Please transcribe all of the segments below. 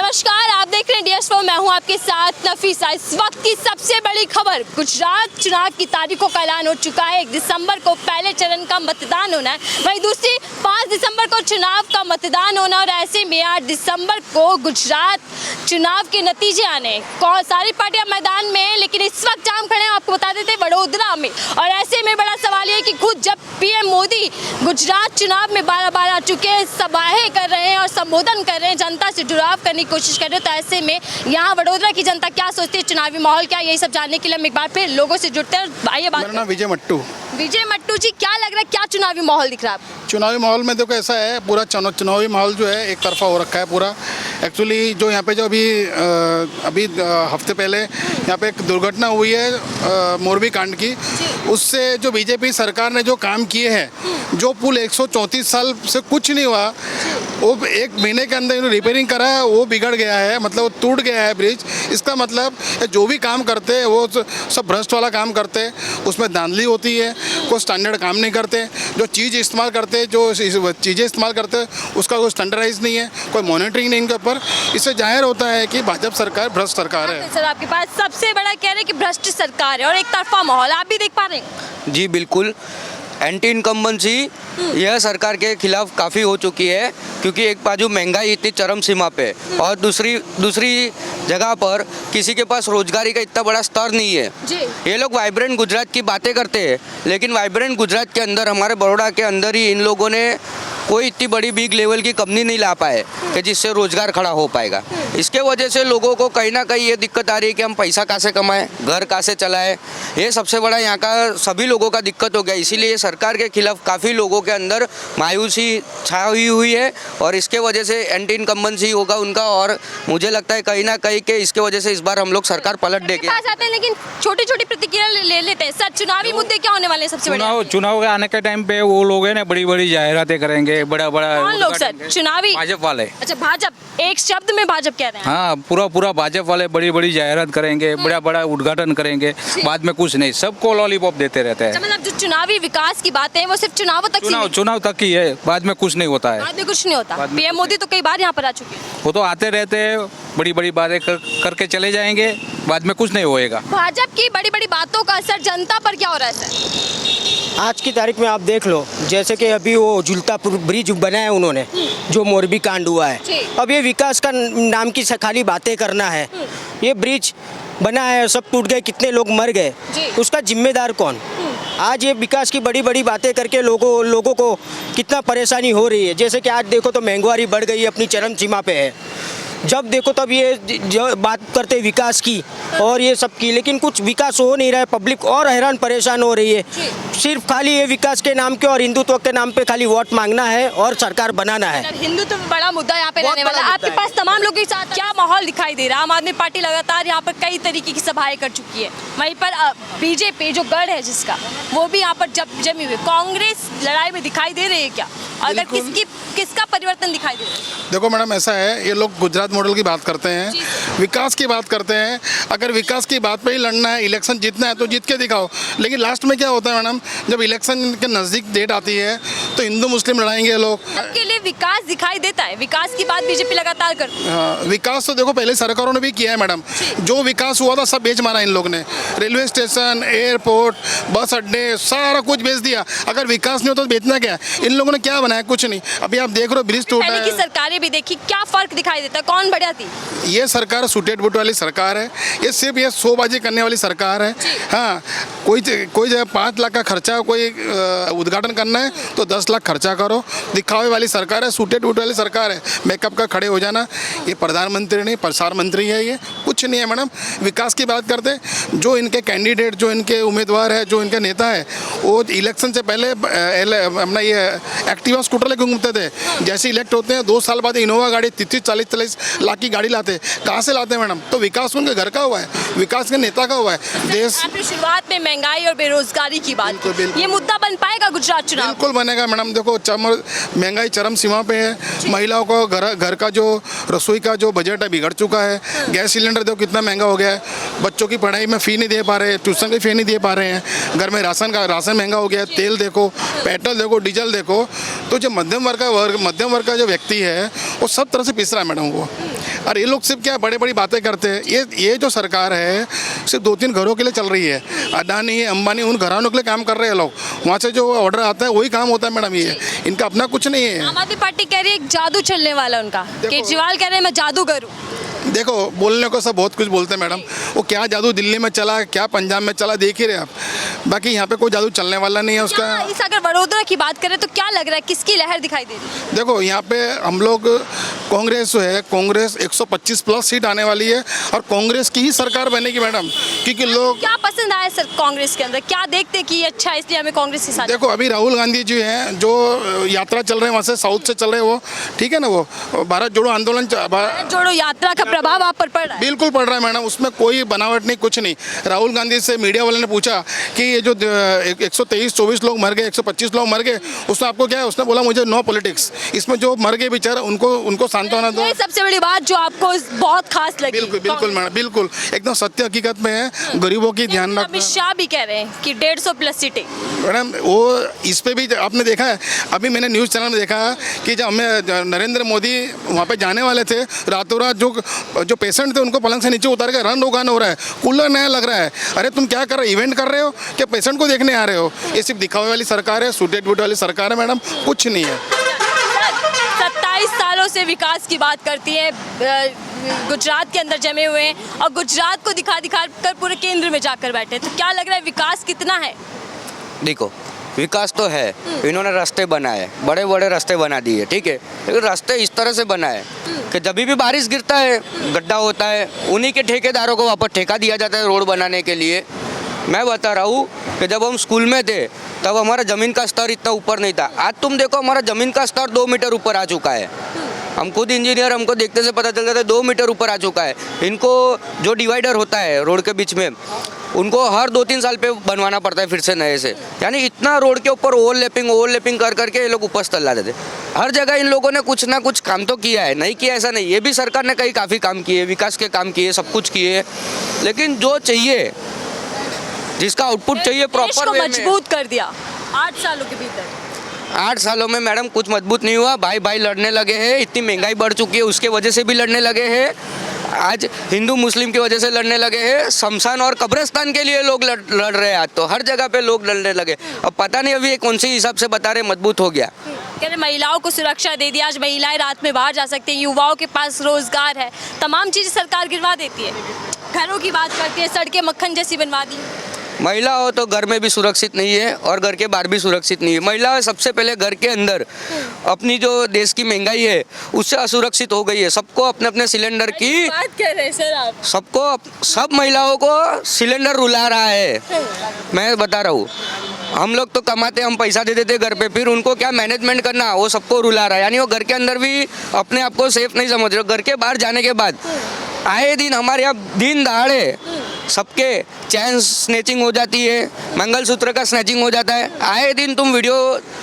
नमस्कार, आप देख रहे हैं DS4। मैं हूं आपके साथ नफीसा। इस वक्त की सबसे बड़ी खबर, गुजरात चुनाव की तारीखों का ऐलान हो चुका है। 1 दिसंबर को पहले चरण का मतदान होना है, वहीं दूसरी 5 दिसंबर को चुनाव का मतदान होना। और ऐसे में 8 दिसंबर को गुजरात चुनाव के नतीजे आने। सारी पार्टियां मैदान में हैं, लेकिन इस वक्त जहाँ हम खड़े हैं आपको बता देते हैं वडोदरा में। और ऐसे में बड़ा सवाल ये कि खुद जब PM मोदी गुजरात चुनाव में बार-बार आ चुके हैं, सभाएं कर रहे हैं और संबोधन कर रहे हैं, जनता से जुड़ाव करने की कोशिश कर रहे हैं, तो ऐसे में यहाँ वडोदरा की जनता क्या सोचती है, चुनावी माहौल क्या, यही सब जानने के लिए हम एक बार फिर लोगों से जुड़ते हैं। आइए बात। मेरा नाम विजय मट्टू। विजय मट्टू जी, क्या लग रहा है, क्या चुनावी माहौल दिख रहा है आपको? चुनावी माहौल में देखो ऐसा है, पूरा चुनावी माहौल जो है एक तरफा हो रखा है पूरा। एक्चुअली जो यहाँ पे जो अभी हफ्ते पहले यहाँ पे एक दुर्घटना हुई है मोरबी कांड की, उससे जो बीजेपी सरकार ने जो काम किए हैं, जो पुल 134 साल से कुछ नहीं हुआ, वो 1 महीने के अंदर रिपेयरिंग करा है, वो बिगड़ गया है, मतलब वो टूट गया है ब्रिज। इसका मतलब जो भी काम करते हैं वो सब भ्रष्ट वाला काम करते हैं, उसमें धांधली होती है, कोई स्टैंडर्ड काम नहीं करते। जो चीज़ इस्तेमाल करते हैं, जो चीज़ें इस्तेमाल करते हैं, उसका कोई स्टैंडर्डाइज नहीं है, कोई मॉनिटरिंग नहीं इनके ऊपर। इससे जाहिर होता है कि भाजपा सरकार भ्रष्ट सरकार है। सर, आपके पास सबसे बड़ा कह रहे हैं कि भ्रष्ट सरकार है और एक तरफा माहौल आप भी देख पा रहे हैं। जी बिल्कुल, एंटी इनकम्बेंसी यह सरकार के खिलाफ काफ़ी हो चुकी है, क्योंकि एक बाजू महंगाई इतनी चरम सीमा पे और दूसरी जगह पर किसी के पास रोजगारी का इतना बड़ा स्तर नहीं है जी। ये लोग वाइब्रेंट गुजरात की बातें करते हैं, लेकिन वाइब्रेंट गुजरात के अंदर, हमारे बड़ौदा के अंदर ही इन लोगों ने कोई इतनी बड़ी बिग लेवल की कंपनी नहीं ला पाए कि जिससे रोजगार खड़ा हो पाएगा। इसके वजह से लोगों को कहीं ना कहीं ये दिक्कत आ रही है कि हम पैसा कहाँ से कमाएं, घर कहाँ से चलाएं। ये सबसे बड़ा यहाँ का सभी लोगों का दिक्कत हो गया। इसीलिए सरकार के खिलाफ काफ़ी लोगों के अंदर मायूसी छाई हुई है और इसके वजह से एंटी इनकम्बेंसी होगा उनका। और मुझे लगता है कहीं ना कहीं के इसके वजह से इस बार हम लोग सरकार पलट देंगे। आते हैं, लेकिन छोटी छोटी प्रतिक्रिया ले लेते हैं। सर, चुनावी मुद्दे क्या होने वाले हैं सबसे बड़े? चुनाव के आने के टाइम पे वो लोग है ना, बड़ी बड़ी जाहिरातें करेंगे, बड़ा कौन लोग सर? चुनावी भाजपा वाले। अच्छा, भाजपा, एक शब्द में भाजपा कह रहे हैं। हाँ, पूरा भाजपा वाले बड़ी बड़ी जाहिरात करेंगे, बड़ा उद्घाटन करेंगे, बाद में कुछ नहीं, सबको लॉलीपॉप देते रहते हैं। मतलब जो चुनावी विकास की बात है वो सिर्फ चुनाव तक ही है, बाद में कुछ नहीं होता है। बाद में कुछ नहीं होता। PM मोदी तो कई बार यहाँ पर आ चुके हैं, वो तो आते रहते हैं, बड़ी बड़ी बातें करके चले जाएंगे, बाद में कुछ नहीं होएगा। भाजपा की बड़ी बड़ी बातों का असर जनता पर क्या हो रहा है सर? आज की तारीख में आप देख लो, जैसे कि अभी वो झुलतापुर ब्रिज बनाया उन्होंने, जो मोरबी कांड हुआ है। अब ये विकास का नाम की खाली बातें करना है। ये ब्रिज बना है, सब टूट गए, कितने लोग मर गए, उसका जिम्मेदार कौन? आज ये विकास की बड़ी बड़ी बातें करके लोगों को कितना परेशानी हो रही है। जैसे कि आज देखो तो महंगाई बढ़ गई, अपनी चरम सीमा पे है। जब देखो तब ये जो बात करते विकास की और ये सब की, लेकिन कुछ विकास हो नहीं रहा है। पब्लिक और हैरान परेशान हो रही है। सिर्फ खाली ये विकास के नाम के और हिंदुत्व के नाम पे खाली वोट मांगना है और सरकार बनाना है। हिंदुत्व तो बड़ा मुद्दा यहाँ पे रहने वाला है। आपके पास तमाम लोगों के साथ क्या माहौल दिखाई दे रहा है? आम आदमी पार्टी लगातार यहाँ पर कई तरीके की सभाएं कर चुकी है, वहीं पर बीजेपी जो गढ़ है जिसका, वो भी यहाँ पर जमी हुई। कांग्रेस लड़ाई में दिखाई दे रही है क्या? अगर किसका परिवर्तन दिखाई दे रहा है? देखो मैडम, ऐसा है, ये लोग गुजरात मॉडल की बात करते हैं, विकास की बात करते हैं। अगर विकास की बात पे ही लड़ना है, इलेक्शन जीतना है तो जीत के दिखाओ। लेकिन लास्ट में क्या होता है मैडम, जब इलेक्शन के नज़दीक डेट आती है तो हिंदू मुस्लिम लड़ाएंगे लोग। सबके लिए विकास दिखाई देता है, विकास की बात बीजेपी लगातार करती है। हाँ, विकास तो देखो पहले सरकारों ने भी किया है मैडम। जो विकास हुआ था सब बेच मारा इन लोग ने। रेलवे स्टेशन, एयरपोर्ट, बस अड्डे, सारा कुछ बेच दिया। अगर विकास नहीं होता तो बेचना क्या? इन लोगों ने क्या बनाया? कुछ नहीं। अभी आप देख रहे हो ब्रिज टूटा है। सरकारें भी देखी, क्या फर्क दिखाई देता है? कौन बढ़िया थी? ये सरकार सूटेड बूट वाली सरकार है। ये सिर्फ ये शोबाजी करने वाली सरकार है। हाँ, कोई जगह 5 लाख का खर्चा, कोई उद्घाटन करना है तो 10 लाख खर्चा करो। दिखावे वाली सरकार है, सूटेड बूट वाली सरकार है। मेकअप का खड़े हो जाना। ये प्रधानमंत्री नहीं, प्रसार मंत्री है, ये कुछ नहीं है मैडम। विकास की बात करते, जो इनके कैंडिडेट, जो इनके उम्मीदवार है, जो इनके नेता है, वो इलेक्शन से पहले अपना ये एक्टिवा स्कूटर लेके घूमते थे। जैसे इलेक्ट होते हैं 2 साल बाद इनोवा गाड़ी 30-40 लाख की गाड़ी लाते। कहाँ से लाते हैं मैडम? तो विकास उनके घर का हुआ है, विकास के नेता का हुआ है। देश आपने शुरुआत में महंगाई और बेरोजगारी की बात की, ये मुद्दा बन पाएगा गुजरात चुनाव? बिल्कुल बनेगा मैडम। देखो महंगाई चरम सीमा पे है। महिलाओं को घर का जो रसोई का जो बजट है बिगड़ चुका है। गैस सिलेंडर देखो कितना महंगा हो गया है। बच्चों की पढ़ाई में फ़ी नहीं दे पा रहे, ट्यूशन की फ़ी नहीं दे पा रहे हैं। घर में राशन महंगा हो गया है। तेल देखो, पेट्रोल देखो, डीजल देखो। तो जो मध्यम वर्ग का जो व्यक्ति है वो सब तरह से पिस रहा है मैडम। वो और ये लोग सिर्फ क्या बड़ी बड़ी बातें करते हैं। ये जो सरकार है सिर्फ 2-3 घरों के लिए चल रही है। अडानी अंबानी उन घरानों के लिए काम कर रहे हैं लोग, वहाँ से जो ऑर्डर आता है वही काम होता है मैडम। ये इनका अपना कुछ नहीं है। आम आदमी पार्टी कह रही है जादू चलने वाला उनका, केजरीवाल कह रहे हैं मैं जादू करूँ। देखो बोलने को सब बहुत कुछ बोलते हैं मैडम, वो क्या जादू दिल्ली में चला, क्या पंजाब में चला, देख ही रहे आप। बाकी यहाँ पे कोई जादू चलने वाला नहीं है उसका। इस अगर वडोदरा की बात करें तो क्या लग रहा है, किसकी लहर दिखाई दे रही है? देखो यहाँ पे हम लोग कांग्रेस जो है, कांग्रेस 125 प्लस सीट आने वाली है और कांग्रेस की ही सरकार बनेगी मैडम, क्योंकि लोग क्या पसंद आया सर कांग्रेस के अंदर, क्या देखते कि ये अच्छा है इसलिए हमें कांग्रेस के साथ? देखो अभी राहुल गांधी जी हैं जो यात्रा चल रहे हैं वहाँ से, साउथ से चल रहे हैं वो, ठीक है ना, वो भारत जोड़ो आंदोलन जोड़ो यात्रा का प्रभाव आप पर पड़ रहा है? बिल्कुल पड़ रहा है मैडम, उसमें कोई बनावट नहीं, कुछ नहीं। राहुल गांधी से मीडिया वाले ने पूछा कि ये जो 123-24 लोग मर गए, 125 लोग मर गए, उसने आपको क्या है, उसने बोला मुझे नो पॉलिटिक्स, इसमें जो मर गए बेचारा उनको सांत्वना दो। ये सबसे बड़ी बात जो आपको बहुत खास लगी। बिल्कुल मैडम, बिल्कुल एकदम सत्य हकीकत में है, गरीबों की ध्यान अमित शाह भी कह रहे हैं कि 150 प्लस सीटें। मैडम वो इस पे भी आपने देखा है, अभी मैंने न्यूज़ चैनल में देखा कि जब हमें नरेंद्र मोदी वहाँ पे जाने वाले थे, रातों रात जो पेशेंट थे उनको पलंग से नीचे उतार के रन रोगान हो रहा है, कूलर नया लग रहा है। अरे तुम क्या कर रहे हो, इवेंट कर रहे हो क्या पेशेंट को देखने आ रहे हो? ये सिर्फ दिखावे वाली सरकार है, सूटेड बूट वाली सरकार है मैडम, कुछ नहीं है। 27 सालों से विकास की बात करती है, गुजरात के अंदर जमे हुए हैं और गुजरात को दिखा कर पूरे केंद्र में जाकर बैठे, तो क्या लग रहा है विकास कितना है? देखो विकास तो है, इन्होंने रास्ते बनाए, बड़े बड़े रास्ते बना दिए, ठीक है, लेकिन रास्ते इस तरह से बनाए कि जब भी बारिश गिरता है गड्ढा होता है, उन्हीं के ठेकेदारों को वापस ठेका दिया जाता है रोड बनाने के लिए। मैं बता रहा हूँ कि जब हम स्कूल में थे तब हमारा ज़मीन का स्तर इतना ऊपर नहीं था, आज तुम देखो हमारा ज़मीन का स्तर 2 मीटर ऊपर आ चुका है। हम खुद इंजीनियर, हमको देखते से पता चल जाता है 2 मीटर ऊपर आ चुका है। इनको जो डिवाइडर होता है रोड के बीच में, उनको हर 2-3 साल पे बनवाना पड़ता है फिर से नए से, यानी इतना रोड के ऊपर ओवरलैपिंग कर करके ये लोग ऊपर तल लाते थे। हर जगह इन लोगों ने कुछ ना कुछ काम तो किया है, नहीं किया ऐसा नहीं, ये भी सरकार ने कई काफ़ी काम किए, विकास के काम किए, सब कुछ किए, लेकिन जो चाहिए, जिसका आउटपुट चाहिए प्रॉपर वे में, मजबूत कर दिया 8 सालों के भीतर। 8 सालों में मैडम कुछ मजबूत नहीं हुआ। भाई लड़ने लगे हैं, इतनी महंगाई बढ़ चुकी है उसके वजह से भी लड़ने लगे हैं, आज हिंदू मुस्लिम की वजह से लड़ने लगे हैं, शमशान और कब्रिस्तान के लिए लोग लड़ रहे हैं। आज तो हर जगह पे लोग लड़ने लगे। अब पता नहीं अभी कौन सी हिसाब से बता रहे मजबूत हो गया। कह रहे महिलाओं को सुरक्षा दे दिया, आज महिलाएं रात में बाहर जा सकती हैं, युवाओं के पास रोजगार है, तमाम चीज़ें सरकार गिरवा देती है। घरों की बात करती है, सड़कें मक्खन जैसी बनवा दी। महिला हो तो घर में भी सुरक्षित नहीं है और घर के बाहर भी सुरक्षित नहीं है। महिला सबसे पहले घर के अंदर अपनी जो देश की महंगाई है उससे असुरक्षित हो गई है। सबको अपने अपने सिलेंडर की बात कर रहे हैं सर आप, सब महिलाओं को सिलेंडर रुला रहा है। मैं बता रहा हूँ, हम लोग तो कमाते, हम पैसा दे देते घर पे, फिर उनको क्या मैनेजमेंट करना, वो सबको रुला रहा है। यानी वो घर के अंदर भी अपने आप को सेफ नहीं समझ रहे। घर के बाहर जाने के बाद आए दिन हमारे यहाँ दिन दहाड़े सबके चैन स्नैचिंग हो जाती है, मंगलसूत्र का स्नैचिंग हो जाता है। आए दिन तुम वीडियो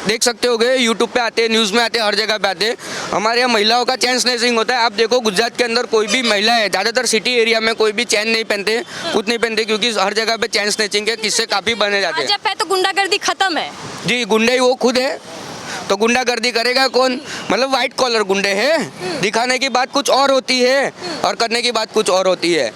देख सकते होगे, यूट्यूब पे आते, न्यूज़ में आते, हर जगह पे आते, हमारे यहाँ महिलाओं का चैन स्नैचिंग होता है। आप देखो गुजरात के अंदर कोई भी महिला है, ज़्यादातर सिटी एरिया में कोई भी चैन नहीं पहनते, कुछ नहीं पहनते, क्योंकि हर जगह पे चैन स्नैचिंग के किस्से काफ़ी बने जाते हैं। जब है तो गुंडागर्दी खत्म है जी, गुंडे ही वो खुद है, तो गुंडागर्दी करेगा कौन? मतलब वाइट कॉलर गुंडे हैं। दिखाने की बात कुछ और होती है और करने की बात कुछ और होती है।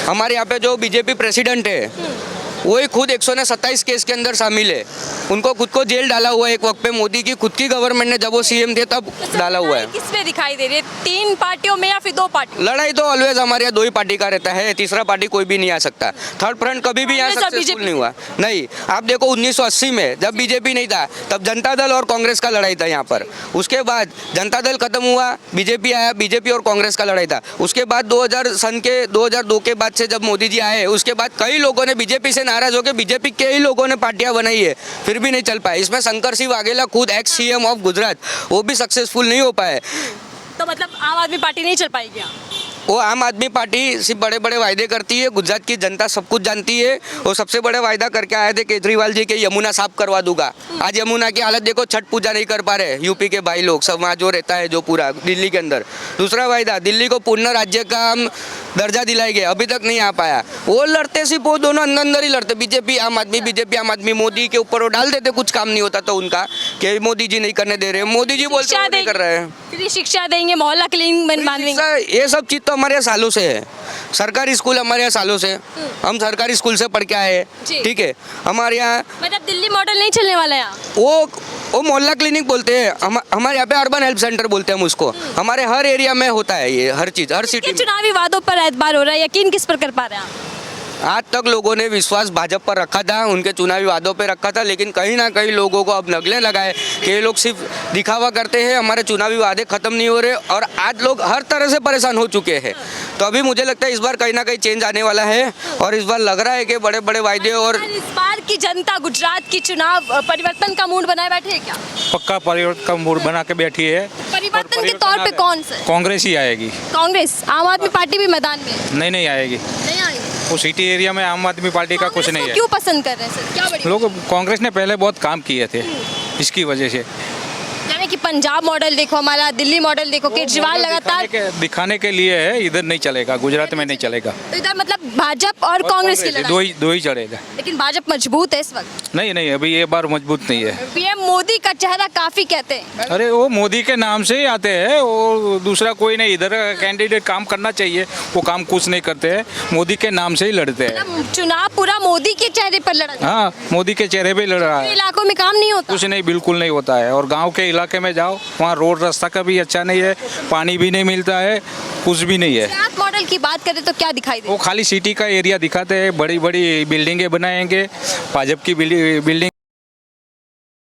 हमारे यहाँ पे जो बीजेपी प्रेसिडेंट है वही खुद 127 केस के अंदर शामिल है। उनको खुद को जेल डाला हुआ है एक वक्त पे, मोदी की खुद की गवर्नमेंट ने, जब वो सीएम थे तब डाला हुआ है। किस पे दिखाई दे रही है, 3 पार्टियों में या फिर 2 पार्टी? लड़ाई तो ऑलवेज हमारे यहाँ 2 ही पार्टी का रहता है, तीसरा पार्टी कोई भी नहीं आ सकता। थर्ड फ्रंट कभी भी यहाँ सक्सेसफुल नहीं हुआ। नहीं, आप देखो 1980 में जब बीजेपी नहीं था तब जनता दल और कांग्रेस का लड़ाई था यहाँ पर। उसके बाद जनता दल खत्म हुआ, बीजेपी आया, बीजेपी और कांग्रेस का लड़ाई था। उसके बाद 2002 के बाद से जब मोदी जी आए, उसके बाद कई लोगों ने बीजेपी से नाराज होकर बीजेपी के ही लोगों ने पार्टियां बनाई है, फिर भी नहीं चल पाए। इसमें शंकर सिंह वाघेला खुद एक्स सीएम ऑफ गुजरात, वो भी सक्सेसफुल नहीं हो पाए। तो मतलब आम आदमी पार्टी नहीं चल पाएगी? वो आम आदमी पार्टी सिर्फ बड़े बड़े वायदे करती है, गुजरात की जनता सब कुछ जानती है। वो सबसे बड़े वायदा करके आए थे केजरीवाल जी के यमुना साफ करवा दूंगा। आज यमुना की हालत देखो, छठ पूजा नहीं कर पा रहे यूपी के भाई लोग, समाज जो रहता है जो पूरा दिल्ली के अंदर। दूसरा वायदा, दिल्ली को पूर्ण राज्य का हम दर्जा दिलाएंगे, अभी तक नहीं आ पाया। वो लड़ते सिर्फ वो दोनों अंदर अंदर ही लड़ते, बीजेपी आम आदमी। मोदी के ऊपर वो डाल देते, कुछ काम नहीं होता तो उनका कि मोदी जी नहीं करने दे रहे, मोदी जी बोलते शिक्षा हैं नहीं कर रहे हैं। फ्री शिक्षा देंगे, मोहल्ला क्लीनिंग बनवाएंगे। ये सब चीज़ तो हमारे यहाँ सालों से है। सरकारी स्कूल हमारे यहाँ सालों से, हम सरकारी स्कूल से पढ़ के आए हैं, जी। ठीक है। हमारे यहाँ मतलब दिल्ली मॉडल नहीं चलने वाला है यहाँ। वो मोहल्ला क्लिनिक बोलते हैं, हमारे यहाँ पे अर्बन हेल्थ सेंटर बोलते हैं हम उसको। हमारे हर एरिया में होता है ये, हर चीज़, हर सिटी के में। चुनावी वादों पर एतबार हो रहा है, यकीन किस पर कर पा रहे हैं आप? आज तक लोगों ने विश्वास भाजपा पर रखा था, उनके चुनावी वादों पे रखा था, लेकिन कहीं ना कहीं लोगों को अब नगले लगाए कि ये लोग सिर्फ दिखावा करते हैं, हमारे चुनावी वादे खत्म नहीं हो रहे, और आज लोग हर तरह से परेशान हो चुके हैं। तो अभी मुझे लगता है इस बार कहीं ना कहीं चेंज आने वाला है, और इस बार लग रहा है कि बड़े बड़े वायदे और इस बार की जनता गुजरात की चुनाव परिवर्तन का मूड बनाए बैठे है क्या? पक्का परिवर्तन का मूड बना के बैठी है। परिवर्तन के तौर पे कौन सा? कांग्रेस ही आएगी। कांग्रेस, आम आदमी पार्टी भी मैदान में है? नहीं आएगी। नहीं आएगी। वो सिटी एरिया में आम आदमी पार्टी का कुछ कांग्रेस नहीं को है। क्यों पसंद कर रहे हैं सर, क्या बड़ी? लोग कांग्रेस ने पहले बहुत काम किए थे, इसकी वजह से। यानी कि पंजाब मॉडल देखो, हमारा दिल्ली मॉडल देखो, केजरीवाल लगातार दिखाने के लिए है, इधर नहीं चलेगा, गुजरात में नहीं चलेगा। तो इधर मतलब भाजपा और कांग्रेस की लड़ाई। दो ही चलेगा। लेकिन भाजपा मजबूत है इस वक्त। नहीं अभी ये बार मजबूत नहीं है। पीएम मोदी का चेहरा काफी कहते हैं। अरे वो मोदी के नाम से ही आते हैं, वो दूसरा कोई नहीं। इधर कैंडिडेट काम करना चाहिए, वो काम कुछ नहीं करते हैं, मोदी के नाम से ही लड़ते हैं। मतलब चुनाव पूरा मोदी के चेहरे पर लड़ा जाता हाँ, मोदी के चेहरे पे लड़ रहा है। है। इलाकों में काम नहीं होता। कुछ नहीं, बिल्कुल नहीं होता है। और गांव के इलाके में जाओ, वहाँ रोड रास्ता का भी अच्छा नहीं है, पानी भी नहीं मिलता है, कुछ भी नहीं है। गुजरात मॉडल की बात करें तो क्या दिखाई दे? वो खाली सिटी का एरिया दिखाते हैं, बड़ी बड़ी बिल्डिंगें बनाएंगे, भाजपा की बिल्डिंग